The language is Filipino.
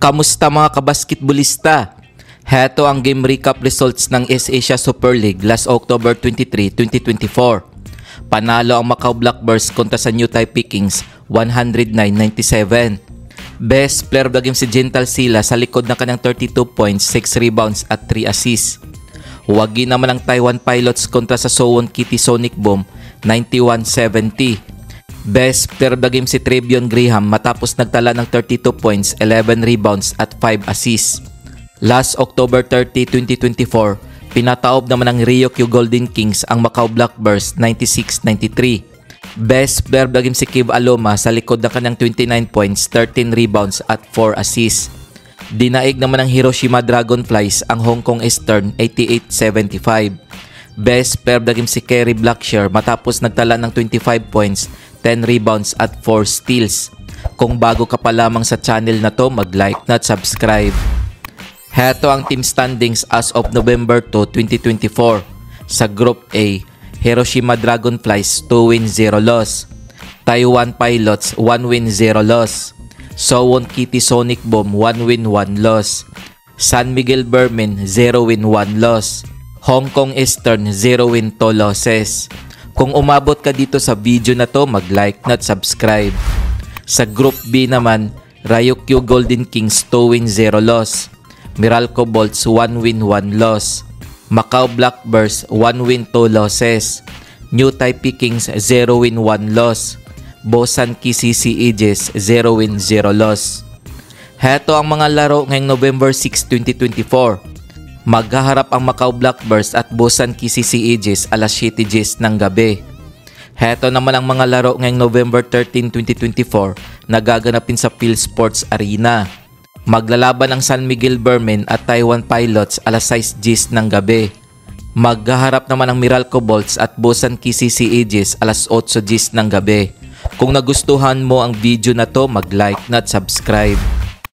Kamusta mga kabasketbolista? Heto ang game recap results ng S-Asia Super League last October 23, 2024. Panalo ang Macau Blackbirds kontra sa New Taipei Kings 109-97. Best player of the game si Gental Sila sa likod ng kanyang 32 points, 6 rebounds at 3 assists. Huwagi naman ang Taiwan Pilots kontra sa Suwon Kitty Sonic Boom 91-70. Best player of the game si Trevion Graham matapos nagtala ng 32 points, 11 rebounds at 5 assists. Last October 30, 2024, pinataob naman ng Ryukyu Golden Kings ang Macau Blackbirds 96-93. Best player of the game si Kiv Aloma sa likod ng kanyang 29 points, 13 rebounds at 4 assists. Dinaig naman ng Hiroshima Dragonflies ang Hong Kong Eastern 88-75. Best player of the game si Kerry Blackshear matapos nagtala ng 25 points, 10 rebounds at 4 steals. Kung bago ka pa lamang sa channel na to, mag-like na at subscribe. Heto ang team standings as of November 2, 2024. Sa Group A, Hiroshima Dragonflies 2 win 0 loss. Taiwan Pilots 1 win 0 loss. Suwon Kitty Sonic Boom 1 win 1 loss. San Miguel Vermin 0 win 1 loss. Hong Kong Eastern 0 win 2 losses. Kung umabot ka dito sa video na to, mag-like na at subscribe. Sa Group B naman, Ryukyu Golden Kings 2 win 0 loss. Meralco Bolts 1 win 1 loss. Macau Blackbirds 1 win 2 losses. New Taipei Kings 0 win 1 loss. Busan KCC Aegis 0 win 0 loss. Heto ang mga laro ngayong November 6, 2024. Maghaharap ang Macau Blackbirds at Busan KCC Aegis alas 7 ng gabi. Heto naman ang mga laro ngayong November 13, 2024 na gaganapin sa PhilSports Arena. Maglalaban ang San Miguel Vermin at Taiwan Pilots alas 6 ng gabi. Maghaharap naman ang Meralco Bolts at Busan KCC Aegis alas 8 ng gabi. Kung nagustuhan mo ang video na to, mag-like na at subscribe.